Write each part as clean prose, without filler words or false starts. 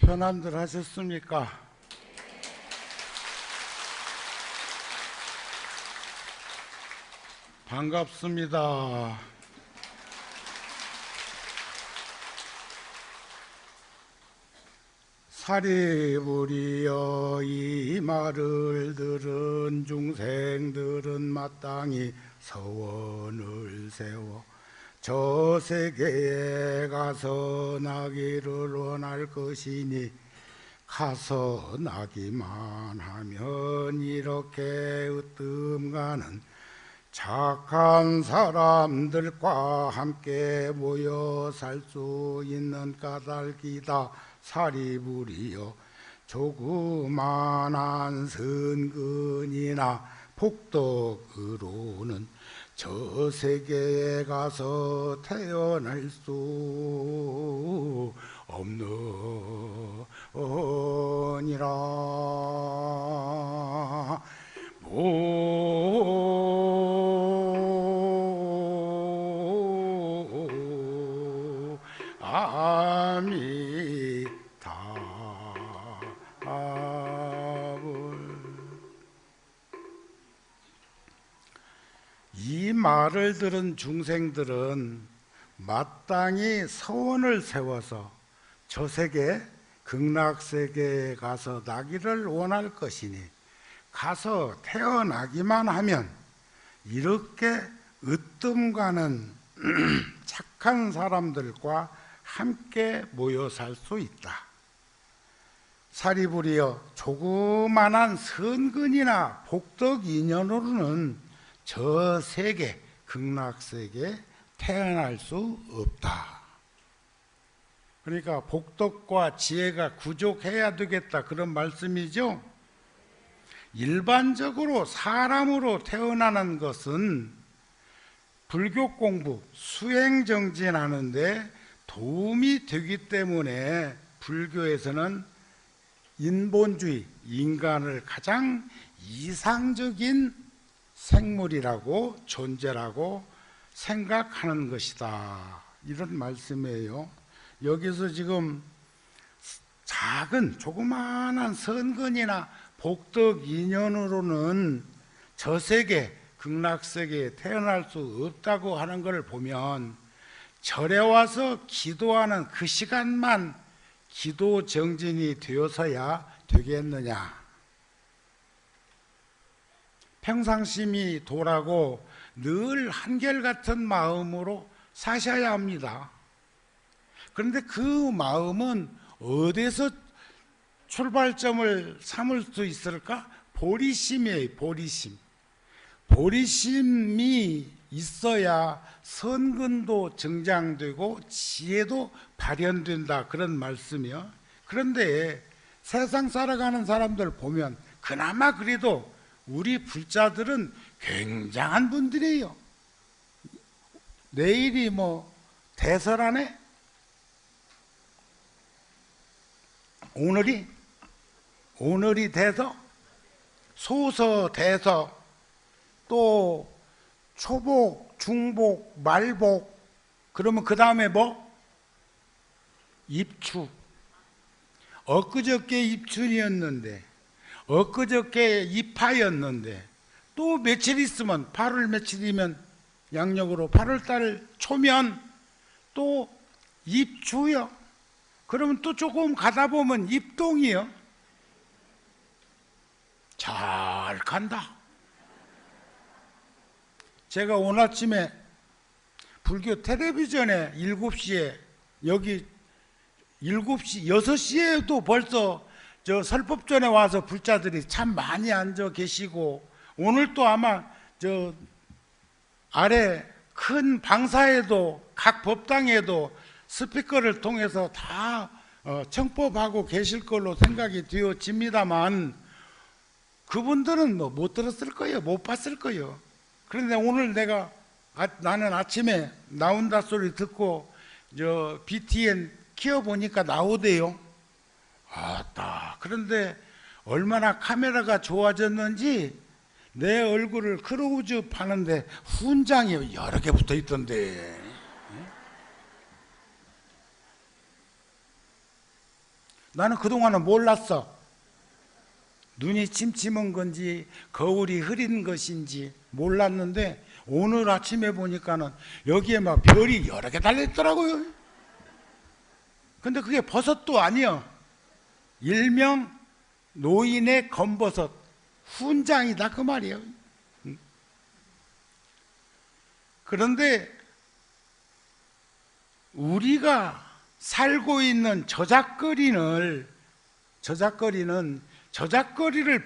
편안들 하셨습니까? 반갑습니다. 사리부리여 이 말을 들은 중생들은 마땅히 서원을 세워 저 세계에 가서 나기를 원할 것이니 가서 나기만 하면 이렇게 으뜸가는 착한 사람들과 함께 모여 살 수 있는 까닭이다. 사리부리여 조그만한 선근이나 복덕으로는 저 세계에 가서 태어날 수 없느니라. 이 말을 들은 중생들은 마땅히 서원을 세워서 저 세계 극락세계에 가서 나기를 원할 것이니 가서 태어나기만 하면 이렇게 으뜸가는 착한 사람들과 함께 모여 살 수 있다. 사리부리여 조그만한 선근이나 복덕 인연으로는 저 세계 극락세계에 태어날 수 없다. 그러니까 복덕과 지혜가 구족해야 되겠다, 그런 말씀이죠. 일반적으로 사람으로 태어나는 것은 불교 공부, 수행정진하는 데 도움이 되기 때문에 불교에서는 인본주의, 인간을 가장 이상적인 생물이라고, 존재라고 생각하는 것이다, 이런 말씀이에요. 여기서 지금 작은 조그마한 선근이나 복덕 인연으로는 저 세계 극락세계에 태어날 수 없다고 하는 것을 보면 절에 와서 기도하는 그 시간만 기도 정진이 되어서야 되겠느냐. 평상심이 도라고 늘 한결같은 마음으로 사셔야 합니다. 그런데 그 마음은 어디서 출발점을 삼을 수 있을까? 보리심이에요. 보리심. 보리심이 있어야 선근도 정장되고 지혜도 발현된다, 그런 말씀이요. 그런데 세상 살아가는 사람들 보면 그나마 그래도 우리 불자들은 굉장한 분들이에요. 내일이 뭐 대설하네? 오늘이 대서, 소서 대서, 또 초복, 중복, 말복, 그러면 그 다음에 뭐? 입추. 엊그저께 입춘이었는데, 엊그저께 입하였는데, 또 며칠 있으면 8월 며칠이면 양력으로 8월달 초면 또 입추요. 그러면 또 조금 가다 보면 입동이요. 잘 간다. 제가 오늘 아침에 불교 텔레비전에 7시에, 여기 7시, 6시에도 벌써 저 설법전에 와서 불자들이 참 많이 앉아 계시고, 오늘 또 아마 저 아래 큰 방사에도, 각 법당에도 스피커를 통해서 다 청법하고 계실 걸로 생각이 되어집니다만, 그분들은 뭐 못 들었을 거예요. 못 봤을 거예요. 그런데 오늘 나는 아침에 나온다 소리 듣고 저 BTN 키워보니까 나오대요. 아따. 그런데 얼마나 카메라가 좋아졌는지 내 얼굴을 크로우즈업 하는데 훈장이 여러 개 붙어 있던데. 나는 그동안은 몰랐어. 눈이 침침한 건지 거울이 흐린 것인지 몰랐는데 오늘 아침에 보니까는 여기에 막 별이 여러 개 달려있더라고요. 근데 그게 버섯도 아니요. 일명 노인의 검버섯 훈장이다 그 말이에요. 그런데 우리가 살고 있는 저작거리를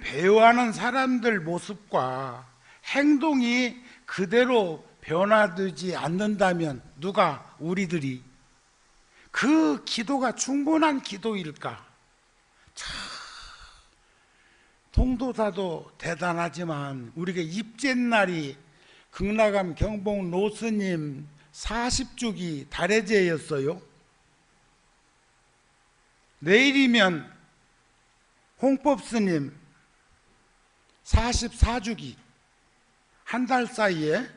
배워하는 사람들 모습과 행동이 그대로 변화되지 않는다면 누가 우리들이 그 기도가 충분한 기도일까? 참 통도사도 대단하지만 우리가 입쨘날이 극락암 경봉 노스님 40주기 달해제였어요. 내일이면 홍법스님 44주기 한 달 사이에.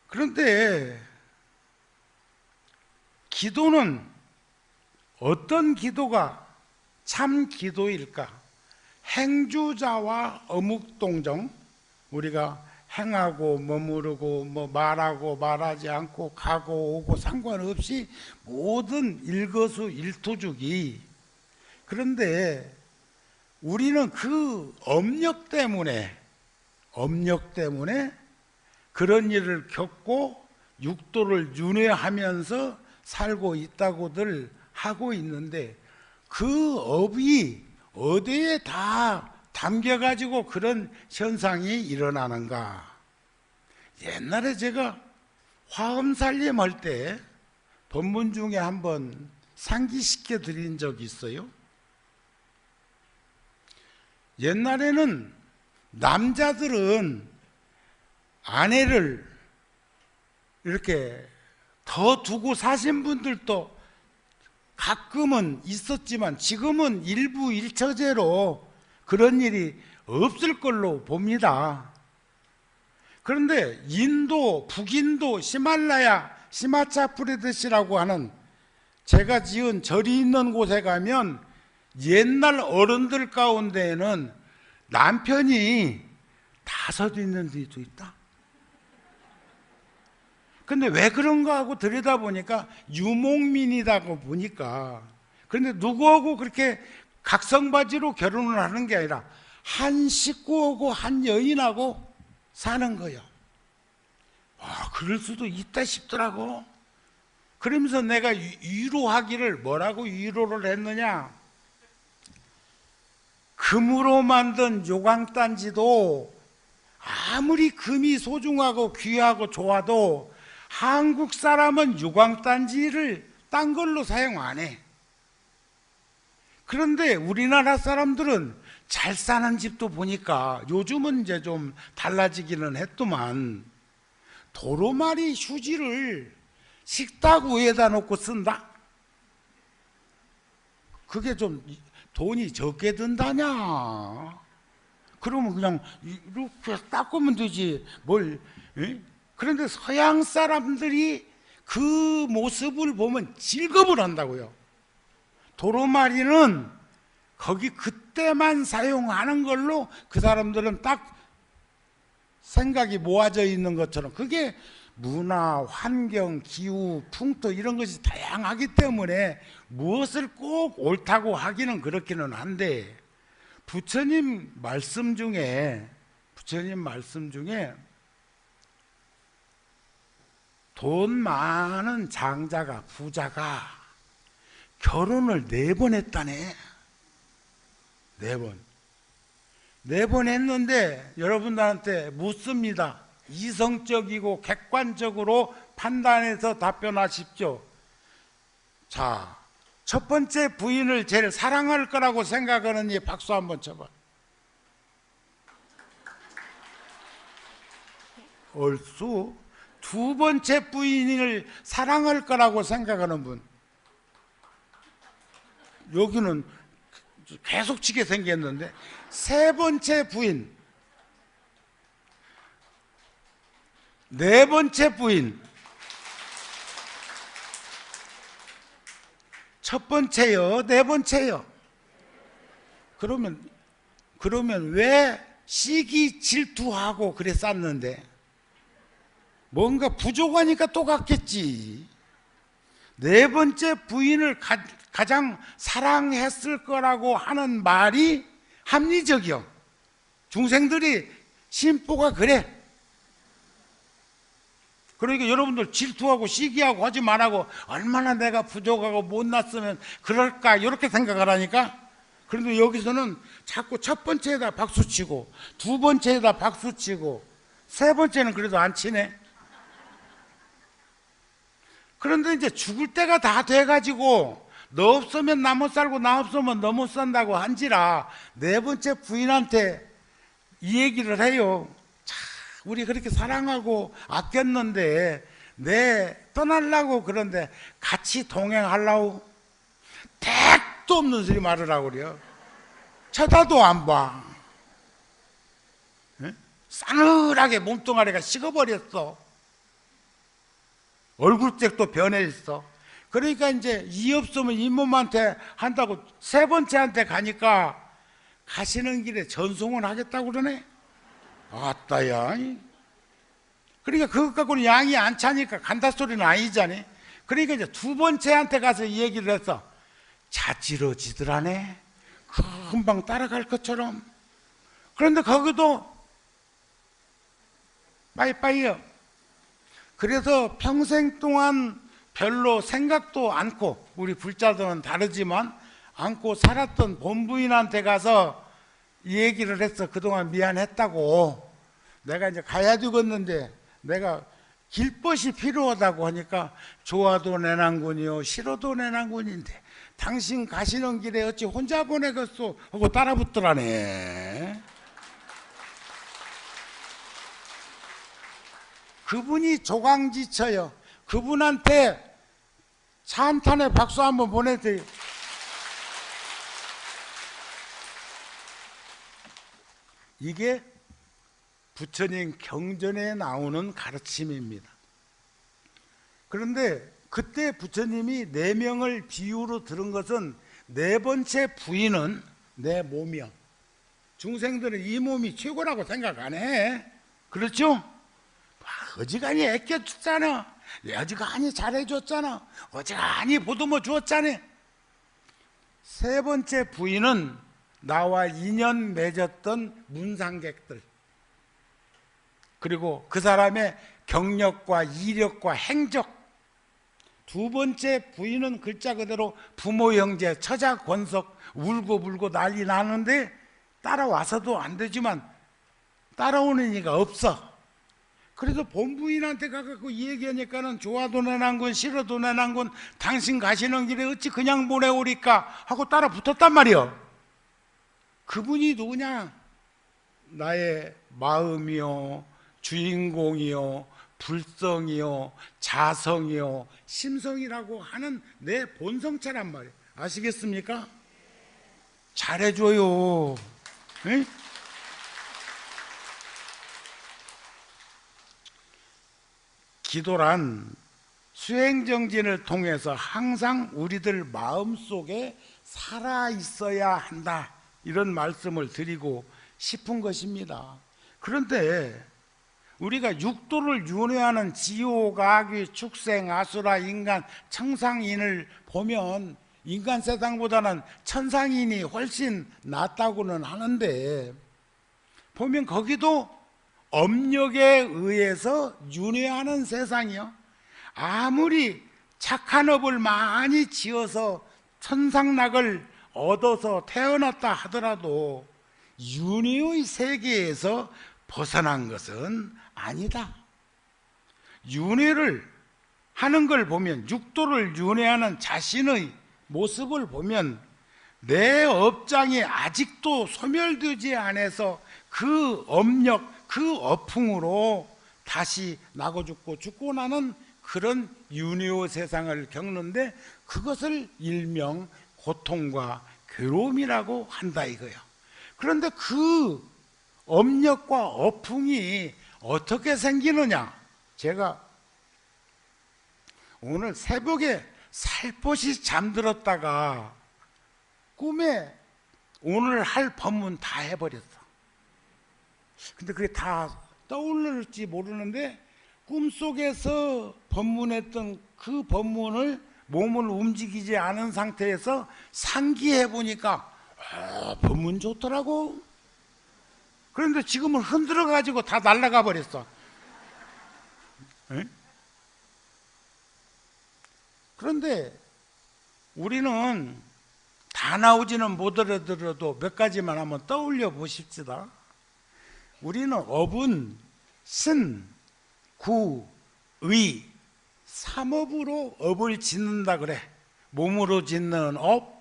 그런데 기도는 어떤 기도가 참 기도일까? 행주자와 어묵동정, 우리가 행하고 머무르고 뭐 말하고 말하지 않고 가고 오고 상관없이 모든 일거수일투족이. 그런데 우리는 그 업력 때문에 그런 일을 겪고 육도를 윤회하면서 살고 있다고들 하고 있는데 그 업이 어디에 다 담겨가지고 그런 현상이 일어나는가? 옛날에 제가 화엄살림 할 때 법문 중에 한번 상기시켜 드린 적이 있어요. 옛날에는 남자들은 아내를 이렇게 더 두고 사신 분들도 가끔은 있었지만 지금은 일부 일처제로 그런 일이 없을 걸로 봅니다. 그런데 인도, 북인도 히말라야 시마차프레데시라고 하는 제가 지은 절이 있는 곳에 가면 옛날 어른들 가운데에는 남편이 5 있는 데도 있다. 근데 왜 그런가 하고 들여다보니까 유목민이라고 보니까, 그런데 누구하고 그렇게 각성바지로 결혼을 하는 게 아니라 한 식구하고 한 여인하고 사는 거예요. 그럴 수도 있다 싶더라고. 그러면서 내가 위로하기를, 뭐라고 위로를 했느냐, 금으로 만든 요강단지도 아무리 금이 소중하고 귀하고 좋아도 한국 사람은 유광단지를 딴 걸로 사용 안 해. 그런데 우리나라 사람들은 잘 사는 집도 보니까 요즘은 이제 좀 달라지기는 했더만 도로마리 휴지를 식탁 위에다 놓고 쓴다? 그게 좀 돈이 적게 든다냐? 그러면 그냥 이렇게 닦으면 되지 뭘. 에? 그런데 서양 사람들이 그 모습을 보면 질겁을 한다고요. 도로마리는 거기 그때만 사용하는 걸로 그 사람들은 딱 생각이 모아져 있는 것처럼, 그게 문화, 환경, 기후, 풍토 이런 것이 다양하기 때문에 무엇을 꼭 옳다고 하기는 그렇기는 한데, 부처님 말씀 중에 돈 많은 장자가, 부자가 결혼을 4번 했다네. 4번. 4번 했는데 여러분들한테 묻습니다. 이성적이고 객관적으로 판단해서 답변하십시오. 자, 첫 번째 부인을 제일 사랑할 거라고 생각하는 이 박수 한번 쳐봐. 얼쑤. 두 번째 부인을 사랑할 거라고 생각하는 분, 여기는 계속 치게 생겼는데. 세 번째 부인, 네 번째 부인, 첫 번째요, 네 번째요? 그러면 왜 시기 질투하고 그래 쌌는데? 뭔가 부족하니까 또 갔겠지. 네 번째 부인을 가장 사랑했을 거라고 하는 말이 합리적이요. 중생들이 심보가 그래. 그러니까 여러분들 질투하고 시기하고 하지 말라고, 얼마나 내가 부족하고 못났으면 그럴까 이렇게 생각하라니까. 그런데 여기서는 자꾸 첫 번째에다 박수치고 두 번째에다 박수치고 세 번째는 그래도 안 치네. 그런데 이제 죽을 때가 다 돼가지고 너 없으면 나 못 살고 나 없으면 너 못 산다고 한지라 네 번째 부인한테 이 얘기를 해요. 자, 우리 그렇게 사랑하고 아꼈는데 내 떠나려고 그런데 같이 동행하려고? 택도 없는 소리 말으라고 그래요. 쳐다도 안 봐. 에? 싸늘하게 몸뚱아리가 식어버렸어. 얼굴색도 변해 있어. 그러니까 이제 이 없으면 이 몸한테 한다고 세 번째한테 가니까 가시는 길에 전송을 하겠다고 그러네. 아따야. 그러니까 그것 갖고는 양이 안 차니까 간다 소리는 아니잖아. 그러니까 이제 두 번째한테 가서 이 얘기를 했어. 자지러지더라네. 금방 따라갈 것처럼. 그런데 거기도 빠이빠이요. 그래서 평생 동안 별로 생각도 않고, 우리 불자들은 다르지만 않고 살았던 본부인한테 가서 이 얘기를 했어. 그동안 미안했다고. 내가 이제 가야 되겠는데 내가 길벗이 필요하다고 하니까 좋아도 내 난군이요 싫어도 내 난군인데 당신 가시는 길에 어찌 혼자 보내겠소 하고 따라붙더라네. 그분이 조강지처요. 그분한테 차 한 탄에 박수 한번 보내드려요. 이게 부처님 경전에 나오는 가르침입니다. 그런데 그때 부처님이 네 명을 비유로 들은 것은 네 번째 부인은 내 몸이요. 중생들은 이 몸이 최고라고 생각 안 해. 그렇죠? 어지간히 애껴줬잖아. 어지간히 잘해줬잖아. 어지간히 보듬어 주었잖아. 세 번째 부인은 나와 인연 맺었던 문상객들, 그리고 그 사람의 경력과 이력과 행적. 두 번째 부인은 글자 그대로 부모 형제 처자 권속 울고 난리 나는데 따라와서도 안 되지만 따라오는 이가 없어. 그래서 본부인한테 가갖고 이 얘기하니까는 좋아도 내 난군 싫어도 내 난군 당신 가시는 길에 어찌 그냥 보내오리까 하고 따라 붙었단 말이요. 그분이 누구냐? 나의 마음이요, 주인공이요, 불성이요, 자성이요, 심성이라고 하는 내 본성체란 말이에요. 아시겠습니까? 잘해줘요. 에? 기도란 수행정진을 통해서 항상 우리들 마음속에 살아있어야 한다, 이런 말씀을 드리고 싶은 것입니다. 그런데 우리가 육도를 윤회하는 지옥, 악귀, 축생, 아수라, 인간, 청상인을 보면 인간 세상보다는 천상인이 훨씬 낫다고는 하는데, 보면 거기도 업력에 의해서 윤회하는 세상이요. 아무리 착한 업을 많이 지어서 천상락을 얻어서 태어났다 하더라도 윤회의 세계에서 벗어난 것은 아니다. 윤회를 하는 걸 보면, 육도를 윤회하는 자신의 모습을 보면 내 업장이 아직도 소멸되지 않아서 그 업력, 그 어풍으로 다시 나고 죽고 나는 그런 윤회의 세상을 겪는데, 그것을 일명 고통과 괴로움이라고 한다 이거예요. 그런데 그 업력과 어풍이 어떻게 생기느냐? 제가 오늘 새벽에 살포시 잠들었다가 꿈에 오늘 할 법문 다 해버렸어. 근데 그게 다 떠올릴지 모르는데 꿈속에서 법문했던 그 법문을 몸을 움직이지 않은 상태에서 상기해 보니까 법문 좋더라고. 그런데 지금은 흔들어 가지고 다 날아가 버렸어. 에? 그런데 우리는 다 나오지는 못하더라도 몇 가지만 한번 떠올려 보십시다. 우리는 업은 신, 구, 의, 삼업으로 업을 짓는다 그래. 몸으로 짓는 업,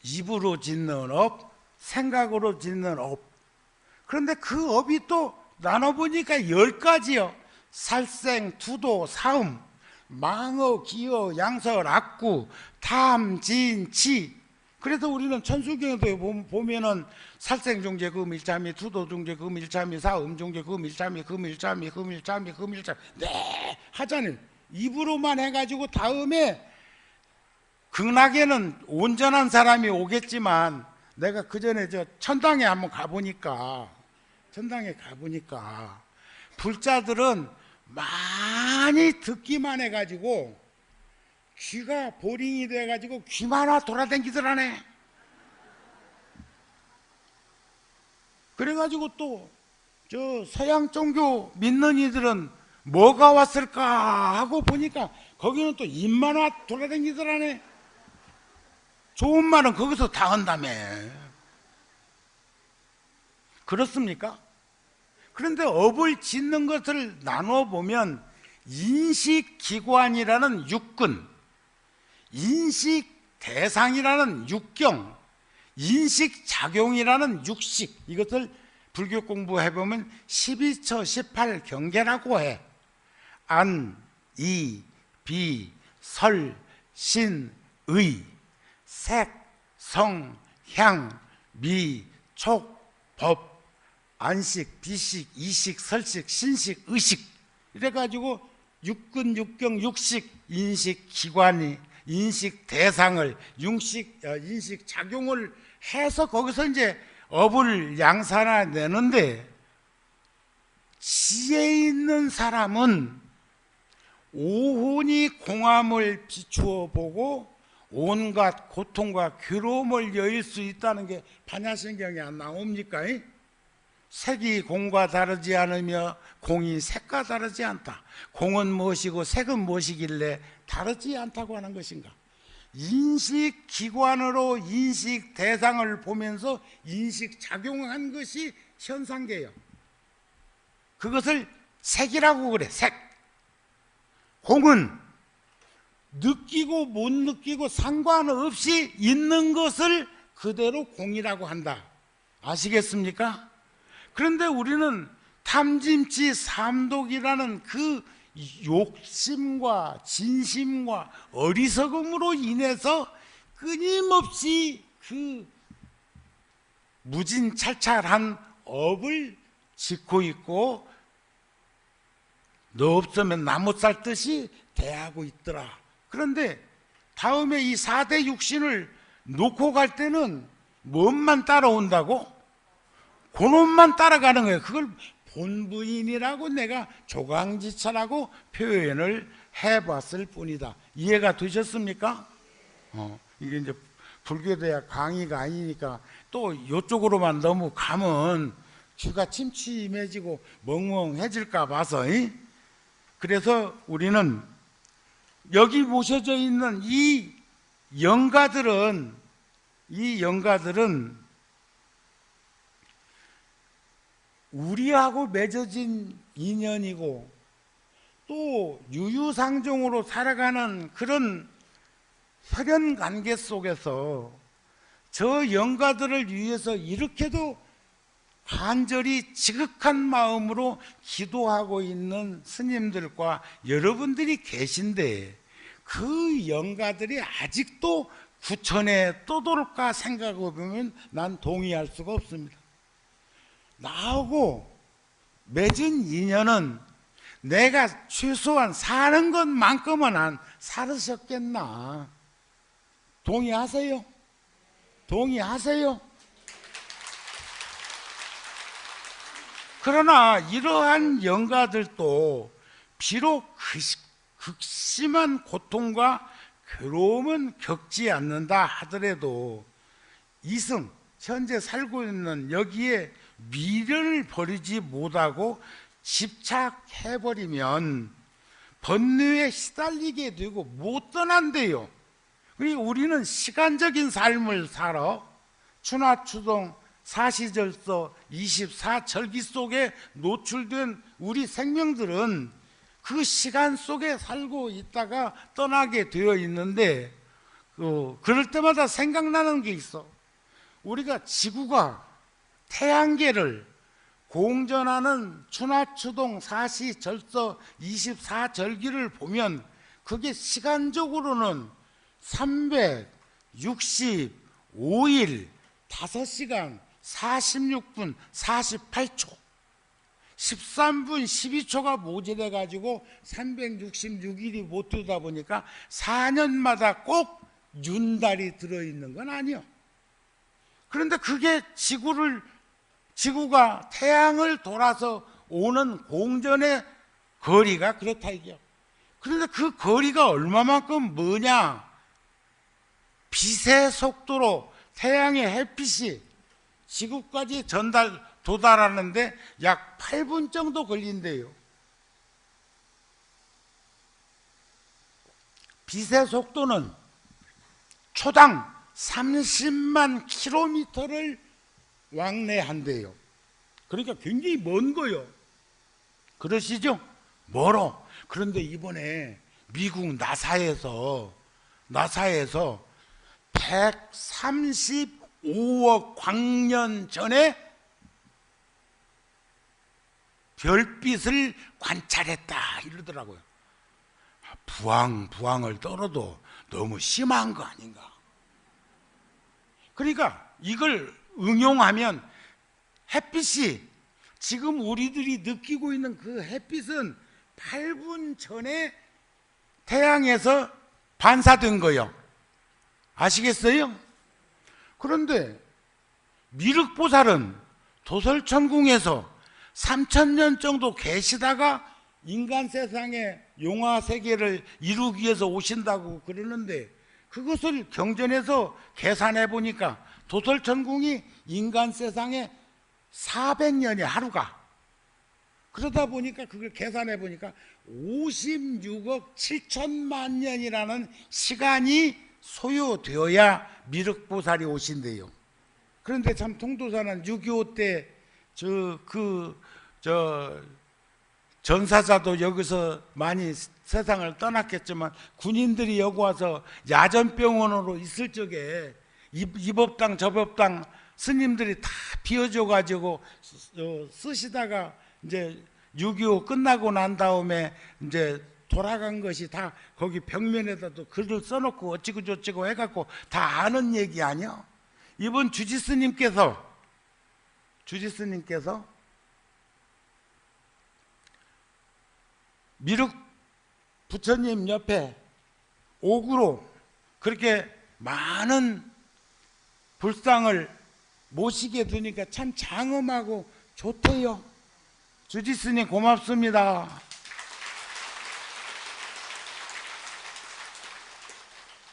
입으로 짓는 업, 생각으로 짓는 업. 그런데 그 업이 또 나눠보니까 10가지요. 살생, 투도, 사음, 망어, 기어, 양설, 악구, 탐, 진, 치. 그래서 우리는 천수경에도 보면은 살생종제 금일자미, 투도종제 금일자미, 사음종제 금일자미, 금일자미, 금일자미, 금일자미 네 하잖아요. 입으로만 해가지고 다음에 극락에는 온전한 사람이 오겠지만 내가 그 전에 저 천당에 한번 가보니까 불자들은 많이 듣기만 해가지고 귀가 보링이 돼가지고 귀만 돌아다니더라네. 그래가지고 또 저 서양 종교 믿는 이들은 뭐가 왔을까 하고 보니까 거기는 또 입만 돌아다니더라네. 좋은 말은 거기서 다 한다며. 그렇습니까? 그런데 업을 짓는 것을 나누어 보면 인식기관이라는 육근, 인식대상이라는 육경, 인식작용이라는 육식, 이것을 불교 공부해보면 12처 18경계라고 해. 안, 이, 비, 설, 신, 의, 색, 성, 향, 미, 촉, 법, 안식, 비식, 이식, 설식, 신식, 의식 이래가지고 육근, 육경, 육식, 인식, 기관이 인식 대상을 인식 작용을 해서 거기서 이제 업을 양산해내는데 지혜 있는 사람은 오훈이 공함을 비추어 보고 온갖 고통과 괴로움을 여일 수 있다는 게 반야신경에 안 나옵니까? 색이 공과 다르지 않으며 공이 색과 다르지 않다. 공은 무엇이고 색은 무엇이길래 다르지 않다고 하는 것인가? 인식기관으로 인식 대상을 보면서 인식작용한 것이 현상계예요. 그것을 색이라고 그래. 색. 공은 느끼고 못 느끼고 상관없이 있는 것을 그대로 공이라고 한다. 아시겠습니까? 그런데 우리는 탐진치 삼독이라는 그 욕심과 진심과 어리석음으로 인해서 끊임없이 그 무진찰찰한 업을 짓고 있고 너 없으면 나 못 살 듯이 대하고 있더라. 그런데 다음에 이 4대 육신을 놓고 갈 때는 뭔만 따라온다고? 그놈만 따라가는 거예요. 그걸 본부인이라고 내가 조강지차라고 표현을 해봤을 뿐이다. 이해가 되셨습니까? 이게 이제 불교대학 강의가 아니니까 또 이쪽으로만 너무 가면 귀가 침침해지고 멍멍해질까 봐서. 그래서 우리는 여기 모셔져 있는 이 영가들은 우리하고 맺어진 인연이고 또 유유상종으로 살아가는 그런 혈연관계 속에서 저 영가들을 위해서 이렇게도 간절히 지극한 마음으로 기도하고 있는 스님들과 여러분들이 계신데 그 영가들이 아직도 구천에 떠돌까 생각해 보면 난 동의할 수가 없습니다. 나하고 맺은 인연은 내가 최소한 사는 것만큼은 안 살으셨겠나? 동의하세요? 동의하세요? 그러나 이러한 영가들도 비록 극심한 고통과 괴로움은 겪지 않는다 하더라도 이승 현재 살고 있는 여기에 미련을 버리지 못하고 집착해버리면 번뇌에 시달리게 되고 못 떠난대요. 그러니까 우리는 시간적인 삶을 살아 추나추동 사시절서 24절기 속에 노출된 우리 생명들은 그 시간 속에 살고 있다가 떠나게 되어 있는데 그럴 때마다 생각나는 게 있어. 우리가 지구가 태양계를 공전하는 추나추동 사시절서 24절기를 보면 그게 시간적으로는 365일 5시간 46분 48초 13분 12초가 모자래 가지고 366일이 못 되다 보니까 4년마다 꼭 윤달이 들어있는 건 아니요. 그런데 그게 지구가 태양을 돌아서 오는 공전의 거리가 그렇다 이게요. 그런데 그 거리가 얼마만큼 뭐냐? 빛의 속도로 태양의 햇빛이 지구까지 도달하는데 약 8분 정도 걸린대요. 빛의 속도는 초당 30만 킬로미터를 왕래한대요. 그러니까 굉장히 먼 거요. 그러시죠? 멀어. 그런데 이번에 미국 나사에서 135억 광년 전에 별빛을 관찰했다 이러더라고요. 부항을 떨어도 너무 심한 거 아닌가. 그러니까 이걸 응용하면 햇빛이 지금 우리들이 느끼고 있는 그 햇빛은 8분 전에 태양에서 반사된 거예요. 아시겠어요? 그런데 미륵보살은 도설천궁에서 3000년 정도 계시다가 인간 세상의 용화 세계를 이루기 위해서 오신다고 그러는데 그것을 경전에서 계산해 보니까 도설천궁이 인간 세상에 400년이 하루가, 그러다 보니까 그걸 계산해 보니까 56억 7천만 년이라는 시간이 소요되어야 미륵보살이 오신대요. 그런데 참 통도사는 6.25 때 전사자도 여기서 많이 세상을 떠났겠지만 군인들이 여기 와서 야전병원으로 있을 적에 이 법당 저 법당 스님들이 다 비워줘 가지고 쓰시다가 이제 6.25 끝나고 난 다음에 이제 돌아간 것이 다 거기 벽면에다도 글을 써놓고 어찌고 저찌고 해갖고 다 아는 얘기 아니야? 이번 주지스님께서 미륵 부처님 옆에 옥으로 그렇게 많은 불상을 모시게 되니까 참 장엄하고 좋대요. 주지스님 고맙습니다.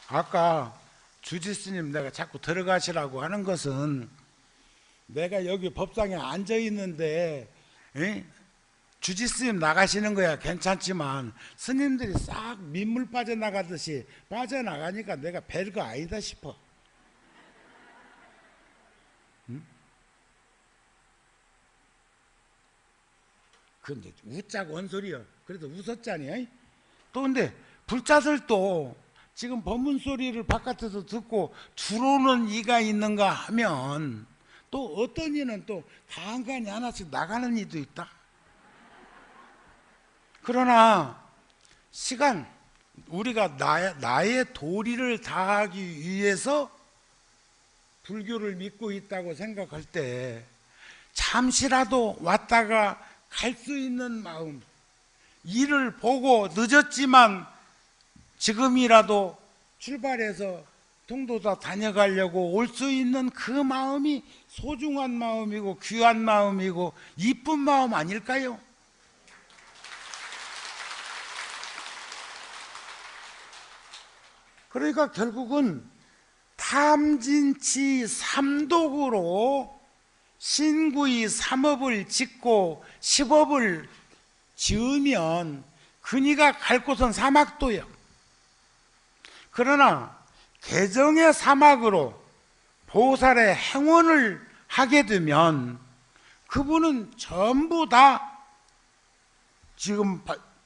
아까 주지스님 내가 자꾸 들어가시라고 하는 것은 내가 여기 법상에 앉아 있는데 주지스님 나가시는 거야 괜찮지만 스님들이 싹 민물 빠져나가듯이 빠져나가니까 내가 별거 아니다 싶어. 응? 근데 웃자고 한 소리야. 그래도 웃었잖니. 또 근데 불자들도 지금 법문 소리를 바깥에서 듣고 들어오는 이가 있는가 하면 또 어떤 이는 또 간간히 하나씩 나가는 이도 있다. 그러나 시간, 우리가 나의 도리를 다하기 위해서 불교를 믿고 있다고 생각할 때 잠시라도 왔다가 갈 수 있는 마음, 일을 보고 늦었지만 지금이라도 출발해서 통도사 다녀가려고 올 수 있는 그 마음이 소중한 마음이고 귀한 마음이고 이쁜 마음 아닐까요? 그러니까 결국은 탐진치 삼독으로 신구이 삼업을 짓고 십업을 지으면 그니가 갈 곳은 사막도요. 그러나 개정의 사막으로 보살의 행원을 하게 되면 그분은 전부 다 지금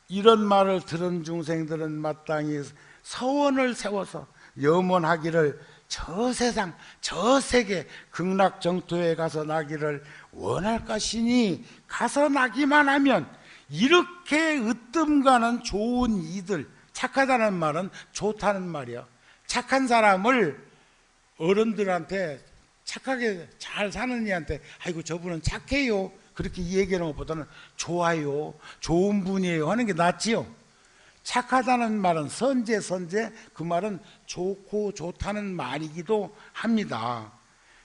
이런 말을 들은 중생들은 마땅히 서원을 세워서 염원하기를 저 세상 저 세계 극락정토에 가서 나기를 원할 것이니 가서 나기만 하면 이렇게 으뜸가는 좋은 이들, 착하다는 말은 좋다는 말이야. 착한 사람을 어른들한테 착하게 잘 사는 이한테 아이고 저분은 착해요 그렇게 얘기하는 것보다는 좋아요, 좋은 분이에요 하는 게 낫지요. 착하다는 말은 선제 그 말은 좋고 좋다는 말이기도 합니다.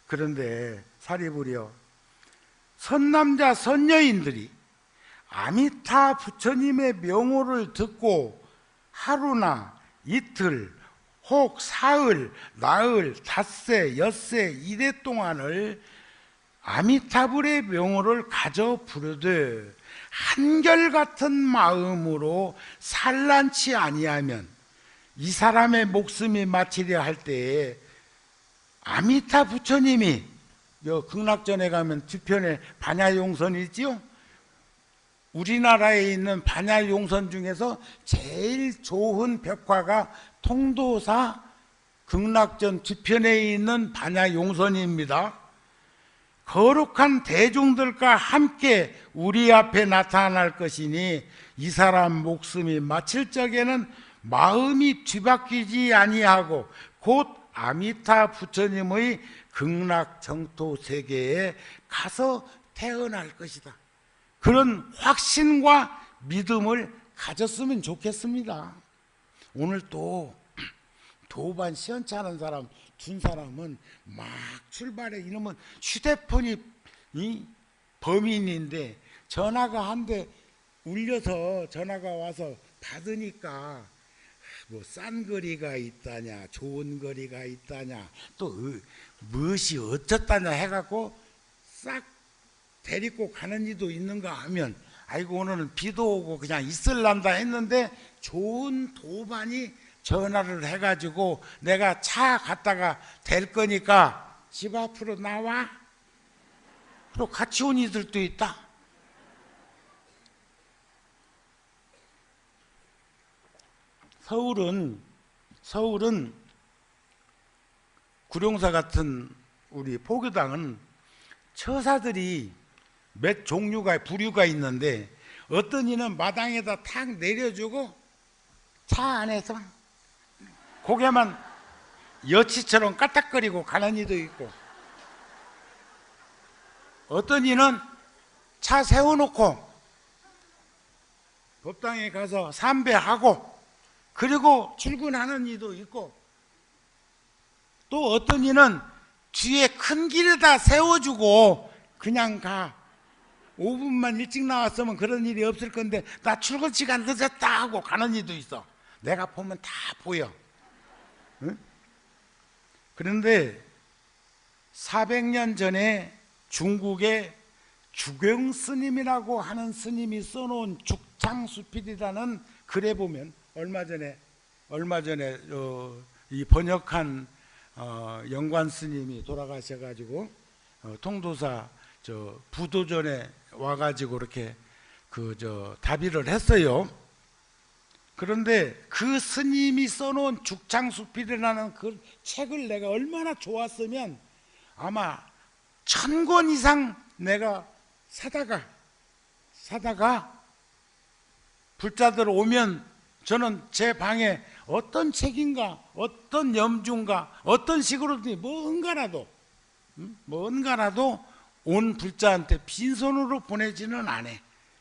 그런데 사리부려 선남자 선여인들이 아미타 부처님의 명호를 듣고 하루나 이틀 혹 사흘, 나흘, 닷새, 엿새, 이래 동안을 아미타불의 명호를 가져 부르되 한결같은 마음으로 산란치 아니하면 이 사람의 목숨이 마치려 할 때에 아미타 부처님이 극락전에 가면 뒤편에 반야용선이 있지요. 우리나라에 있는 반야용선 중에서 제일 좋은 벽화가 통도사 극락전 뒤편에 있는 반야용선입니다. 거룩한 대중들과 함께 우리 앞에 나타날 것이니 이 사람 목숨이 마칠 적에는 마음이 뒤바뀌지 아니하고 곧 아미타 부처님의 극락정토 세계에 가서 태어날 것이다. 그런 확신과 믿음을 가졌으면 좋겠습니다. 오늘 또 도반 시원찮은 사람 둔 사람은 막 출발해. 이놈은 휴대폰이 범인인데 전화가 한 대 울려서 전화가 와서 받으니까 뭐 싼 거리가 있다냐 좋은 거리가 있다냐 또 무엇이 어쩌다냐 해갖고 싹 데리고 가는 이도 있는가 하면 아이고 오늘은 비도 오고 그냥 있을란다 했는데 좋은 도반이 전화를 해가지고 내가 차 갔다가 될 거니까 집 앞으로 나와. 또 같이 온 이들도 있다. 서울은 구룡사 같은 우리 포교당은 처사들이 몇 종류가 부류가 있는데 어떤 이는 마당에다 탁 내려주고 차 안에서 고개만 여치처럼 까딱거리고 가는 이도 있고 어떤 이는 차 세워놓고 법당에 가서 삼배하고 그리고 출근하는 이도 있고 또 어떤 이는 뒤에 큰 길에다 세워주고 그냥 가. 5분만 일찍 나왔으면 그런 일이 없을 건데 나 출근 시간 늦었다 하고 가는 이도 있어. 내가 보면 다 보여. 응? 그런데 400년 전에 중국에 주경 스님이라고 하는 스님이 써놓은 죽창수필이라는 글에 보면 얼마 전에 이 번역한 영관 스님이 돌아가셔가지고 통도사 부도전에 와가지고 이렇게 답의를 했어요. 그런데 그 스님이 써놓은 죽창수필이라는 그 책을 내가 얼마나 좋았으면 아마 1000권 이상 내가 사다가 불자들 오면 저는 제 방에 어떤 책인가 어떤 염주인가 어떤 식으로든 뭔가라도 온 불자한테 빈손으로 보내지는 않아.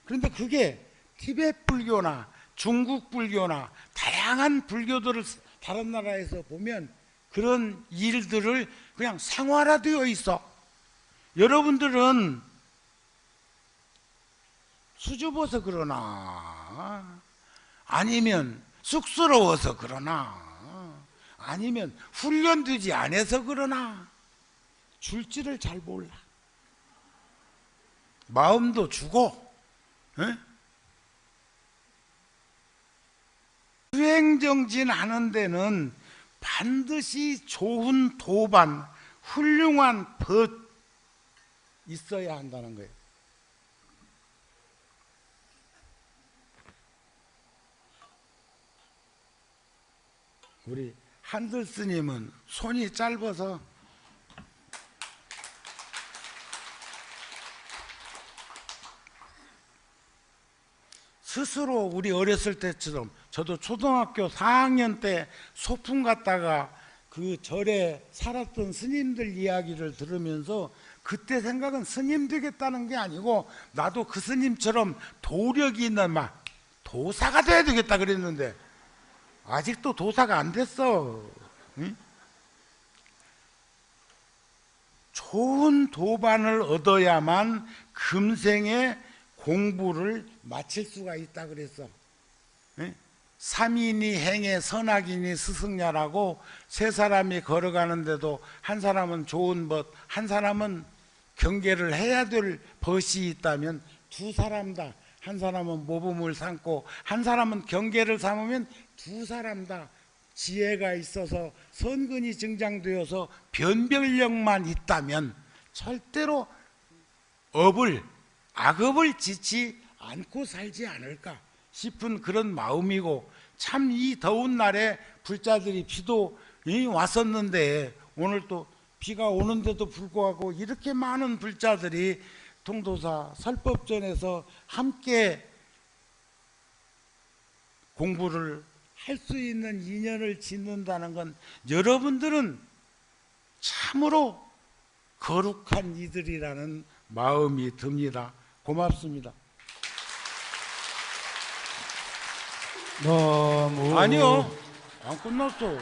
그런데 그게 티베트 불교나 중국 불교나 다양한 불교들을 다른 나라에서 보면 그런 일들을 그냥 생활화되어 있어. 여러분들은 수줍어서 그러나, 아니면 쑥스러워서 그러나, 아니면 훈련되지 않아서 그러나 줄지를 잘 몰라. 마음도 주고, 수행정진하는 데는 반드시 좋은 도반, 훌륭한 벗 있어야 한다는 거예요. 우리 한들 스님은 손이 짧아서 스스로 우리 어렸을 때처럼, 저도 초등학교 4학년 때 소풍 갔다가 그 절에 살았던 스님들 이야기를 들으면서 그때 생각은 스님 되겠다는 게 아니고 나도 그 스님처럼 도력이 있는 막 도사가 돼야 되겠다 그랬는데 아직도 도사가 안 됐어. 응? 좋은 도반을 얻어야만 금생에 공부를 마칠 수가 있다 그랬어. 삼인이 행에 선악인이 스승야라고 세 사람이 걸어가는데도 한 사람은 좋은 벗, 한 사람은 경계를 해야 될 벗이 있다면 두 사람 다, 한 사람은 모범을 삼고 한 사람은 경계를 삼으면 두 사람 다 지혜가 있어서 선근이 증장되어서 변별력만 있다면 절대로 악업을 짓지 않고 살지 않을까 싶은 그런 마음이고, 참 이 더운 날에 불자들이 비도 왔었는데 오늘 또 비가 오는데도 불구하고 이렇게 많은 불자들이 통도사 설법전에서 함께 공부를 할 수 있는 인연을 짓는다는 건 여러분들은 참으로 거룩한 이들이라는 마음이 듭니다. 고맙습니다. 너무 아니요, 안 끝났어.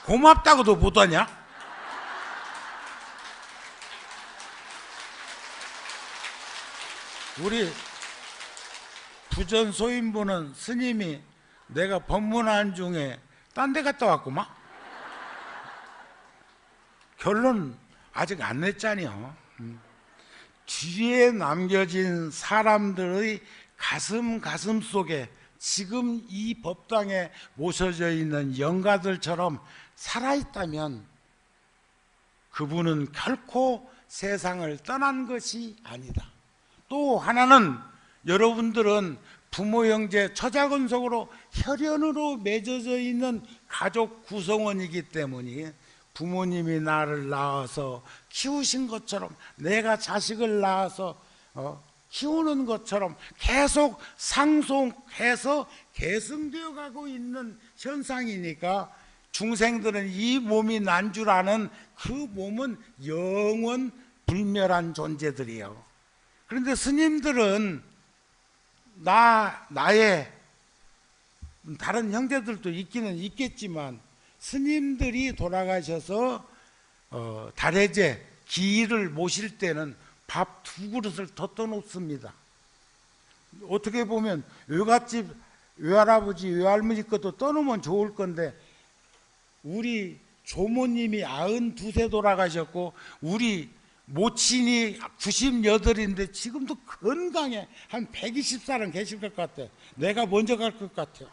고맙다고도 못하냐? 우리 부전 소인부는 스님이 내가 법문한 중에 딴 데 갔다 왔구만. 결론 아직 안 냈잖여. 뒤에 남겨진 사람들의 가슴 속에 지금 이 법당에 모셔져 있는 영가들처럼 살아있다면 그분은 결코 세상을 떠난 것이 아니다. 또 하나는 여러분들은 부모 형제 처자건속으로 혈연으로 맺어져 있는 가족 구성원이기 때문에 부모님이 나를 낳아서 키우신 것처럼 내가 자식을 낳아서 키우는 것처럼 계속 상속해서 계승되어 가고 있는 현상이니까 중생들은 이 몸이 난 줄 아는 그 몸은 영원 불멸한 존재들이에요. 그런데 스님들은 나의 다른 형제들도 있기는 있겠지만 스님들이 돌아가셔서 달해제 기일을 모실 때는 밥 두 그릇을 더 떠놓습니다. 어떻게 보면 외갓집 외할아버지 외할머니 것도 떠놓으면 좋을 건데 우리 조모님이 92세 돌아가셨고 우리 모친이 98인데 지금도 건강해. 한 120살은 계실 것 같아. 내가 먼저 갈 것 같아요.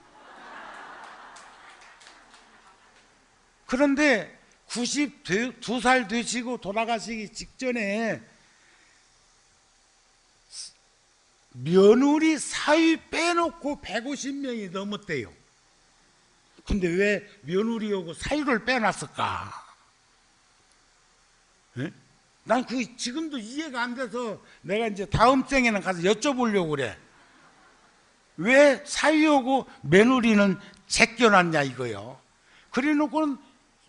그런데 92살 되시고 돌아가시기 직전에 며느리 사위 빼놓고 150명이 넘었대요. 근데 왜 며느리하고 사위를 빼놨을까? 네? 난 그 지금도 이해가 안 돼서 내가 이제 다음 생에는 가서 여쭤보려고 그래. 왜 사위하고 며느리는 제껴놨냐 이거요. 그래놓고는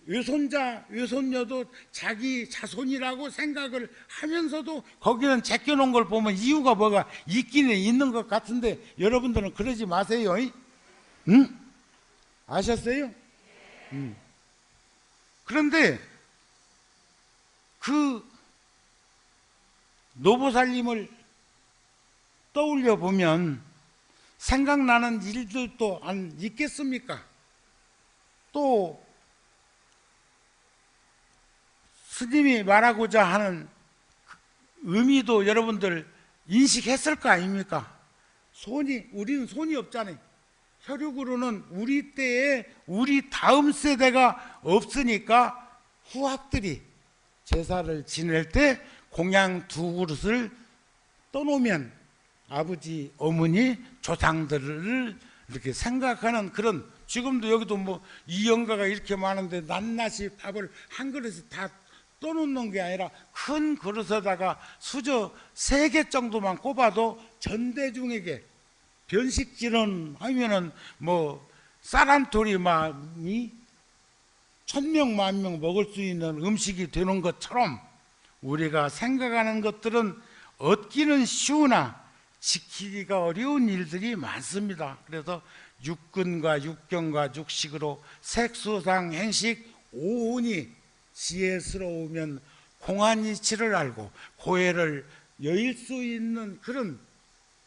외손자, 외손녀도 자기 자손이라고 생각을 하면서도 거기는 제껴놓은 걸 보면 이유가 뭐가 있기는 있는 것 같은데 여러분들은 그러지 마세요. 응? 아셨어요? 그런데 그 노보살님을 떠올려 보면 생각나는 일들도 안 있겠습니까? 또 스님이 말하고자 하는 의미도 여러분들 인식했을 거 아닙니까? 우리는 손이 없잖아요. 혈육으로는 우리 때에 우리 다음 세대가 없으니까 후학들이 제사를 지낼 때 공양 2그릇을 떠놓으면 아버지, 어머니, 조상들을 이렇게 생각하는 그런, 지금도 여기도 뭐 이영가가 이렇게 많은데 낱낱이 밥을 한 그릇에 다 떠놓는 게 아니라 큰 그릇에다가 수저 3개 정도만 꼽아도 전대중에게 변식지는 하면은 뭐 쌀 한 토리만이 1000명, 10,000명 먹을 수 있는 음식이 되는 것처럼 우리가 생각하는 것들은 얻기는 쉬우나 지키기가 어려운 일들이 많습니다. 그래서 육근과 육경과 육식으로 색수상 행식 오온이 지혜스러우면 공안이치를 알고 고해를 여일 수 있는 그런,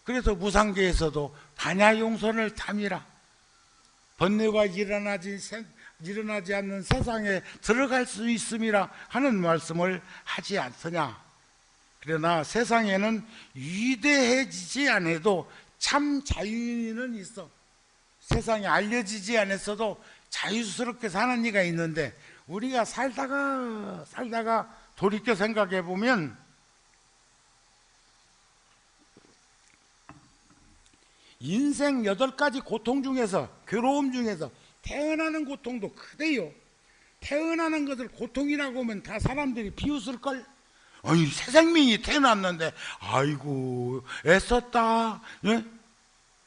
그래서 무상계에서도 반야용선을 탐이라 번뇌가 일어나지 않는 세상에 들어갈 수 있음이라 하는 말씀을 하지 않더냐. 그러나 세상에는 위대해지지 않아도 참 자유인은 있어. 세상에 알려지지 않았어도 자유스럽게 사는 이가 있는데 우리가 살다가 돌이켜 생각해 보면 인생 8가지 고통 중에서, 괴로움 중에서 태어나는 고통도 크대요. 태어나는 것을 고통이라고 하면 다 사람들이 비웃을걸. 아니, 새 생명이 태어났는데 아이고 애썼다. 예?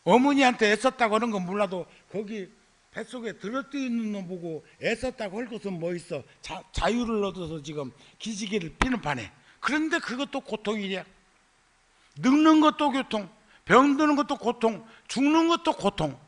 어머니한테 애썼다고 하는 건 몰라도 거기 뱃속에 들어뜨 있는 놈 보고 애썼다고 할 것은 뭐 있어. 자유를 얻어서 지금 기지개를 피는 판에. 그런데 그것도 고통이랴. 늙는 것도 고통, 병드는 것도 고통, 죽는 것도 고통.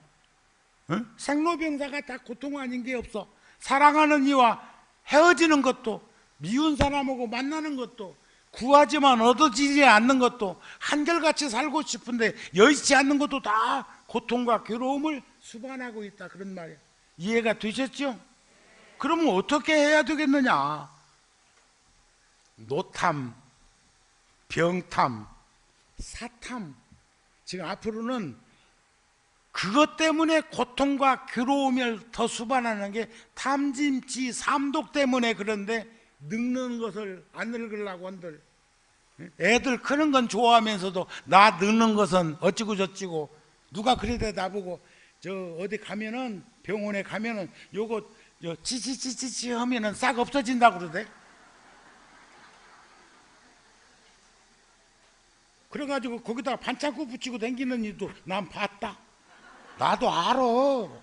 응? 생로병사가 다 고통 아닌 게 없어. 사랑하는 이와 헤어지는 것도, 미운 사람하고 만나는 것도, 구하지만 얻어지지 않는 것도, 한결같이 살고 싶은데 여의치 않는 것도 다 고통과 괴로움을 수반하고 있다, 그런 말이야. 이해가 되셨죠? 그러면 어떻게 해야 되겠느냐? 노탐, 병탐, 사탐. 지금 앞으로는 그것 때문에 고통과 괴로움을 더 수반하는 게 탐진치, 삼독 때문에. 그런데 늙는 것을 안 늙으려고 한들, 애들 크는 건 좋아하면서도 나 늙는 것은 어찌고 저찌고, 누가 그래도 나보고 저 어디 가면은, 병원에 가면은 요거 치치치치치 하면은 싹 없어진다고 그러대. 그래가지고 거기다가 반창고 붙이고 다니는 일도 난 봤다. 나도 알아. 어?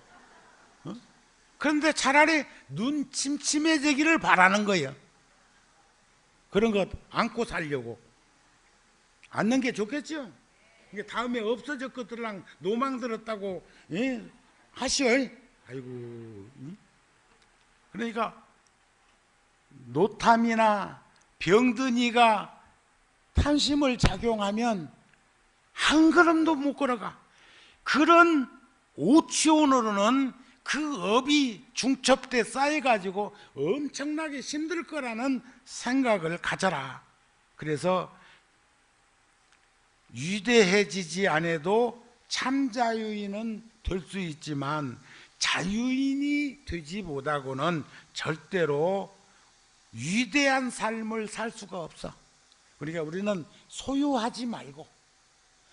그런데 차라리 눈 침침해지기를 바라는 거예요. 그런 것 안고 살려고. 앉는 게 좋겠죠? 이게 다음에 없어질 것들랑 노망 들었다고, 예? 하시오. 아이고. 그러니까 노탐이나 병든이가 탐심을 작용하면 한 걸음도 못 걸어가. 그런 오치온으로는 그 업이 중첩돼 쌓여가지고 엄청나게 힘들 거라는 생각을 가져라. 그래서 위대해지지 않아도 참자유인은 될 수 있지만 자유인이 되지 못하고는 절대로 위대한 삶을 살 수가 없어. 그러니까 우리는 소유하지 말고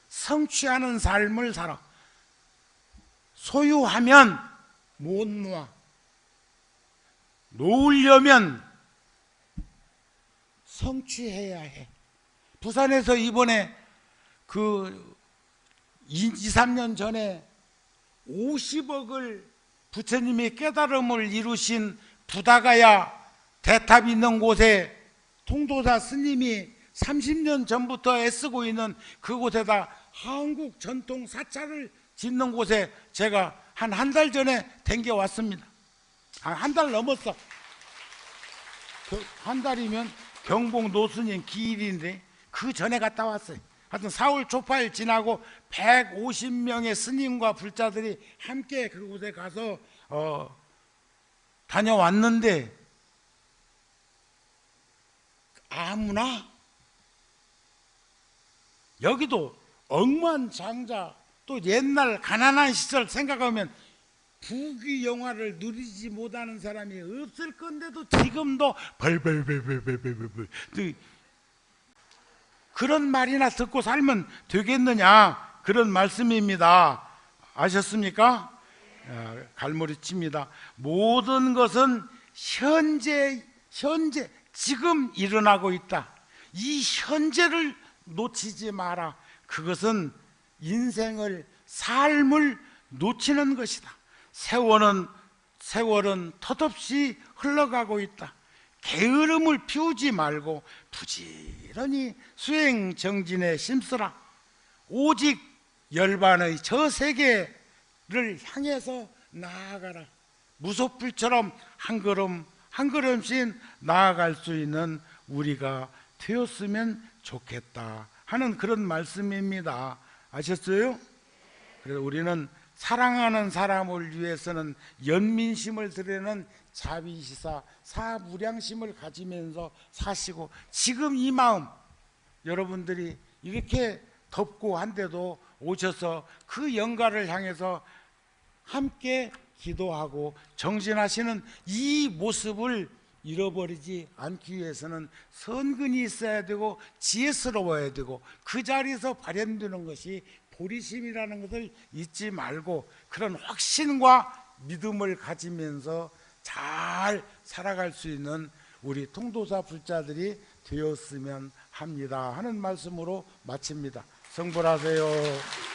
성취하는 삶을 살아. 소유하면 못 놓아. 놓으려면 성취해야 해. 부산에서 이번에 그 2, 3년 전에 50억을 부처님이 깨달음을 이루신 부다가야 대탑 있는 곳에 통도사 스님이 30년 전부터 애쓰고 있는 그곳에다 한국 전통 사찰을 짓는 곳에 제가 한 달 전에 댕겨왔습니다. 한 달 넘었어. 한 달이면 경복 노스님 기일인데 그 전에 갔다 왔어요. 하여튼 4월 초파일 지나고 150명의 스님과 불자들이 함께 그곳에 가서 다녀왔는데 아무나 여기도 억만장자 또 옛날 가난한 시절 생각하면 부귀 영화를 누리지 못하는 사람이 없을 건데도 지금도 벌벌벌벌벌벌벌 그런 말이나 듣고 살면 되겠느냐 그런 말씀입니다. 아셨습니까? 갈무리칩니다. 모든 것은 현재 지금 일어나고 있다. 이 현재를 놓치지 마라. 그것은 인생을 삶을 놓치는 것이다. 세월은 덧없이 흘러가고 있다. 게으름을 피우지 말고 부지런히 수행정진에 심쓰라. 오직 열반의 저 세계를 향해서 나아가라. 무소불처럼 한 걸음 한 걸음씩 나아갈 수 있는 우리가 되었으면 좋겠다 하는 그런 말씀입니다. 아셨어요? 그래서 우리는 사랑하는 사람을 위해서는 연민심을 드리는 자비시사 사무량심을 가지면서 사시고, 지금 이 마음 여러분들이 이렇게 덥고 한데도 오셔서 그 영가를 향해서 함께 기도하고 정진하시는 이 모습을 잃어버리지 않기 위해서는 선근이 있어야 되고 지혜스러워야 되고 그 자리에서 발현되는 것이 보리심이라는 것을 잊지 말고 그런 확신과 믿음을 가지면서 잘 살아갈 수 있는 우리 통도사 불자들이 되었으면 합니다 하는 말씀으로 마칩니다. 성불하세요.